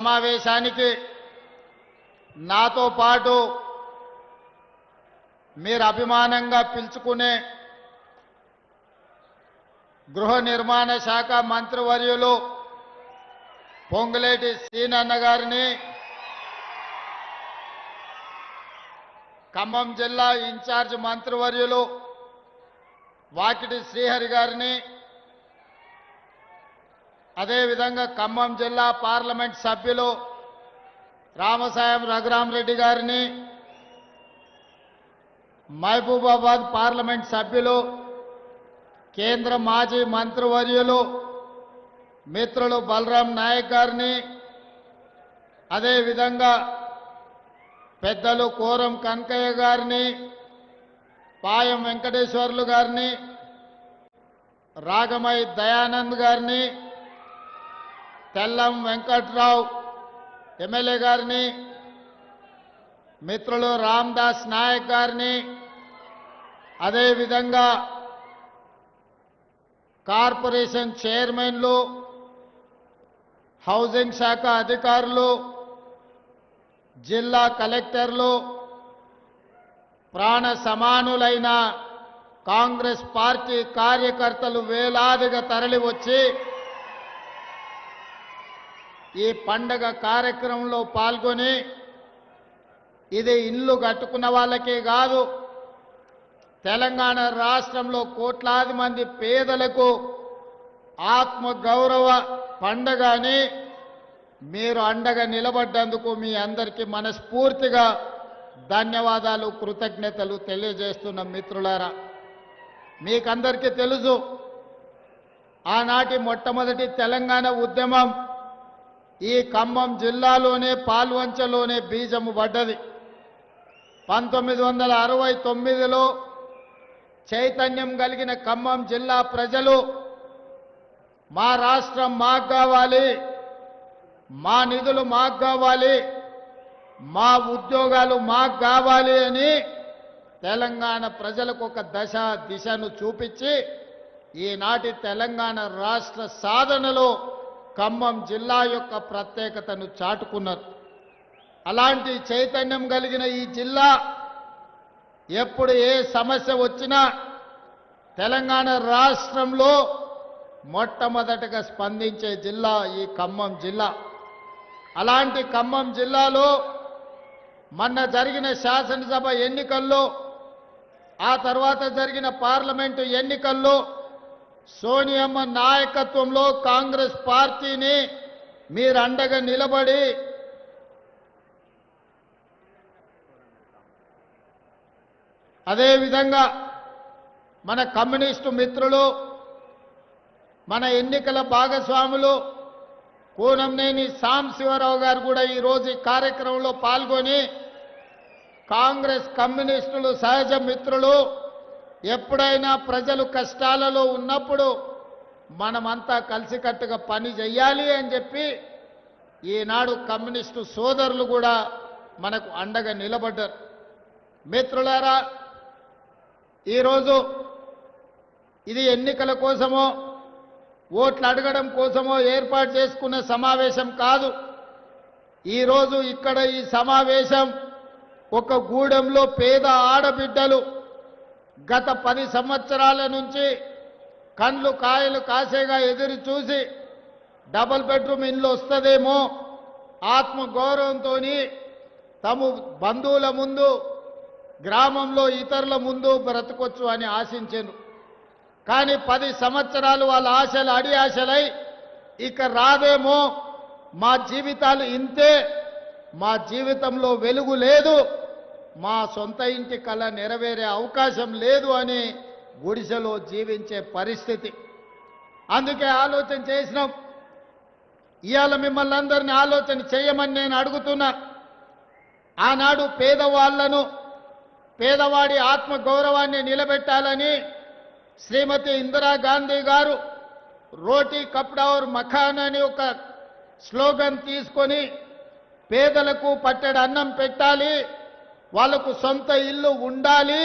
సమావేశానికి నాతో పాటు మీరు అభిమానంగా పిలుచుకునే గృహ నిర్మాణ శాఖ మంత్రివర్యులు పొంగులేటి శ్రీనన్న గారిని, ఖమ్మం జిల్లా ఇన్ఛార్జ్ మంత్రివర్యులు వాకిటి శ్రీహరి గారిని, అదేవిధంగా ఖమ్మం జిల్లా పార్లమెంట్ సభ్యులు రామసాయం రఘురామరెడ్డి గారిని, మహబూబాబాద్ పార్లమెంట్ సభ్యులు కేంద్ర మాజీ మంత్రివర్యులు మిత్రులు బలరాం నాయక్ గారిని, అదేవిధంగా పెద్దలు కోరం కనకయ్య గారిని, పాయం వెంకటేశ్వర్లు గారిని, రాగమై దయానంద్ గారిని, తెల్లం వెంకట్రావు ఎమ్మెల్యే గారిని, మిత్రులు రామ్దాస్ నాయక్ గారిని, అదేవిధంగా కార్పొరేషన్ చైర్మన్లు, హౌసింగ్ శాఖ అధికారులు, జిల్లా కలెక్టర్లు, ప్రాణ సమానులైన కాంగ్రెస్ పార్టీ కార్యకర్తలు వేలాదిగా తరలివచ్చి ఈ పండగ కార్యక్రమంలో పాల్గొని, ఇది ఇల్లు కట్టుకున్న వాళ్ళకే కాదు, తెలంగాణ రాష్ట్రంలో కోట్లాది మంది పేదలకు ఆత్మగౌరవ పండగ అని మీరు అండగా నిలబడ్డందుకు మీ అందరికీ మనస్ఫూర్తిగా ధన్యవాదాలు, కృతజ్ఞతలు తెలియజేస్తున్న మిత్రులారా. మీకందరికీ తెలుసు, ఆనాటి మొట్టమొదటి తెలంగాణ ఉద్యమం ఈ ఖమ్మం జిల్లాలోనే పాల్వంచలోనే బీజము పడ్డది. 1969లో చైతన్యం కలిగిన ఖమ్మం జిల్లా ప్రజలు మా రాష్ట్రం మాకు కావాలి, మా నిధులు మాకు కావాలి, మా ఉద్యోగాలు మాకు కావాలి అని తెలంగాణ ప్రజలకు ఒక దిశను చూపించి ఈనాటి తెలంగాణ రాష్ట్ర సాధనలో ఖమ్మం జిల్లా యొక్క ప్రత్యేకతను చాటుకున్నారు. అలాంటి చైతన్యం కలిగిన ఈ జిల్లా ఎప్పుడు ఏ సమస్య వచ్చినా తెలంగాణ రాష్ట్రంలో మొట్టమొదటగా స్పందించే జిల్లా ఈ ఖమ్మం జిల్లా. అలాంటి ఖమ్మం జిల్లాలో మొన్న జరిగిన శాసనసభ ఎన్నికల్లో, ఆ తర్వాత జరిగిన పార్లమెంటు ఎన్నికల్లో సోనియమ్మ నాయకత్వంలో కాంగ్రెస్ పార్టీని మీరు అండగా నిలబడి అదేవిధంగా మన కమ్యూనిస్టు మిత్రులు, మన ఎన్నికల భాగస్వాములు కూనంనేని సాంబశివరావు గారు కూడా ఈరోజు ఈ కార్యక్రమంలో పాల్గొని కాంగ్రెస్ కమ్యూనిస్టులు సహజ మిత్రులు, ఎప్పుడైనా ప్రజలు కష్టాలలో ఉన్నప్పుడు మనమంతా కలిసికట్టుగా పని చేయాలి అని చెప్పి ఈనాడు కమ్యూనిస్టు సోదరులు కూడా మనకు అండగా నిలబడ్డారు. మిత్రులారా, ఈరోజు ఇది ఎన్నికల కోసమో ఓట్లు అడగడం కోసమో ఏర్పాటు చేసుకున్న సమావేశం కాదు. ఈరోజు ఇక్కడ ఈ సమావేశం ఒక గూడెంలో పేద ఆడబిడ్డలు గత 10 సంవత్సరాల నుంచి కండ్లు కాయలు కాసేగా ఎదురు చూసి డబుల్ బెడ్రూమ్ ఇల్లు వస్తుందేమో ఆత్మగౌరవంతో తమ బంధువుల ముందు, గ్రామంలో ఇతరుల ముందు బ్రతకొచ్చు అని ఆశించారు. కానీ 10 సంవత్సరాలు వాళ్ళ ఆశలు అడి ఆశలై ఇక రాదేమో, మా జీవితాలు ఇంతే, మా జీవితంలో వెలుగు లేదు, మా సొంత ఇంటి కల నెరవేరే అవకాశం లేదు అని గుడిసెలో జీవించే పరిస్థితి. అందుకే ఆలోచన చేసినాం. ఇవాళ మిమ్మల్ని అందరినీ ఆలోచన చేయమని నేను అడుగుతున్నా. ఆనాడు పేదవాళ్లను, పేదవాడి ఆత్మగౌరవాన్ని నిలబెట్టాలని శ్రీమతి ఇందిరాగాంధీ గారు రోటీ కప్డా ఔర్ మఖాన్ అని ఒక స్లోగన్ తీసుకొని పేదలకు పట్టెడు అన్నం పెట్టాలి, వాళ్లకు సొంత ఇల్లు ఉండాలి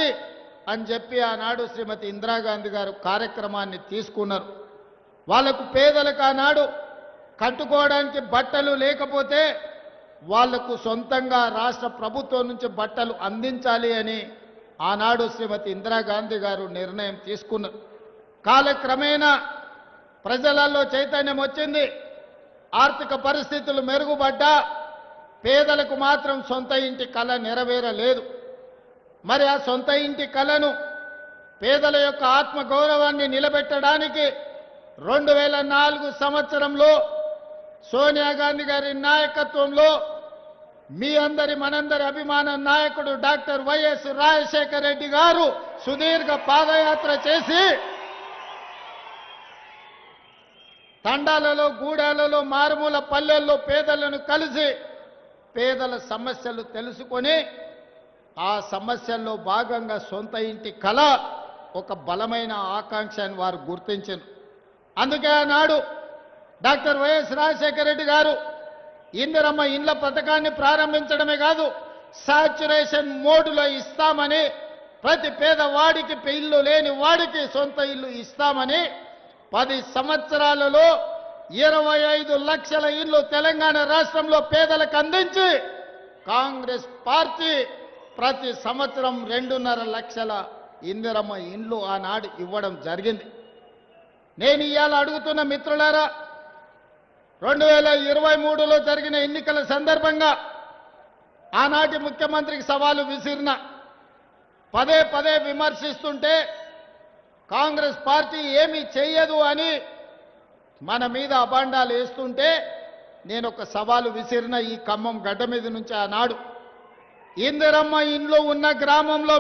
అని చెప్పి ఆనాడు శ్రీమతి ఇందిరాగాంధీ గారు కార్యక్రమాన్ని తీసుకున్నారు. వాళ్లకు పేదలకు ఆనాడు కట్టుకోవడానికి బట్టలు లేకపోతే వాళ్లకు సొంతంగా రాష్ట్ర ప్రభుత్వం నుంచి బట్టలు అందించాలి అని ఆనాడు శ్రీమతి ఇందిరాగాంధీ గారు నిర్ణయం తీసుకున్నారు. కాలక్రమేణా ప్రజలలో చైతన్యం వచ్చింది. ఆర్థిక పరిస్థితులు మెరుగుపడ్డా పేదలకు మాత్రం సొంత ఇంటి కళ నెరవేరలేదు. మరి ఆ సొంత ఇంటి కళను పేదల యొక్క ఆత్మగౌరవాన్ని నిలబెట్టడానికి 2004 సంవత్సరంలో సోనియా గాంధీ గారి నాయకత్వంలో మీ అందరి మనందరి అభిమాన నాయకుడు డాక్టర్ వైఎస్ రాజశేఖర రెడ్డి గారు సుదీర్ఘ పాదయాత్ర చేసి తండాలలో, గూడాలలో, మారుమూల పల్లెల్లో పేదలను కలిసి పేదల సమస్యలు తెలుసుకొని ఆ సమస్యల్లో భాగంగా సొంత ఇంటి కళ ఒక బలమైన ఆకాంక్ష అని వారు గుర్తించారు. అందుకే ఆనాడు డాక్టర్ వైఎస్ రాజశేఖర రెడ్డి గారు ఇందిరమ్మ ఇండ్ల పథకాన్ని ప్రారంభించడమే కాదు, సాచ్యురేషన్ మోడ్లో ఇస్తామని, ప్రతి పేదవాడికి ఇల్లు లేని వాడికి సొంత ఇల్లు ఇస్తామని 10 సంవత్సరాలలో 25 లక్షల ఇల్లు తెలంగాణ రాష్ట్రంలో పేదలకు అందించి కాంగ్రెస్ పార్టీ ప్రతి సంవత్సరం 2.5 లక్షల ఇందిరమ్మ ఇండ్లు ఆనాడు ఇవ్వడం జరిగింది. నేను ఇవాళ అడుగుతున్న మిత్రులారా, 2023లో జరిగిన ఎన్నికల సందర్భంగా ఆనాటి ముఖ్యమంత్రికి సవాలు విసిరిన, పదే పదే విమర్శిస్తుంటే కాంగ్రెస్ పార్టీ ఏమీ చెయ్యదు అని మన మీద అబాండాలు వేస్తుంటే నేను ఒక సవాలు విసిరిన ఈ ఖమ్మం గడ్డ మీద నుంచి ఆనాడు ఇందిరమ్మ ఇండ్లు ఉన్న గ్రామంలో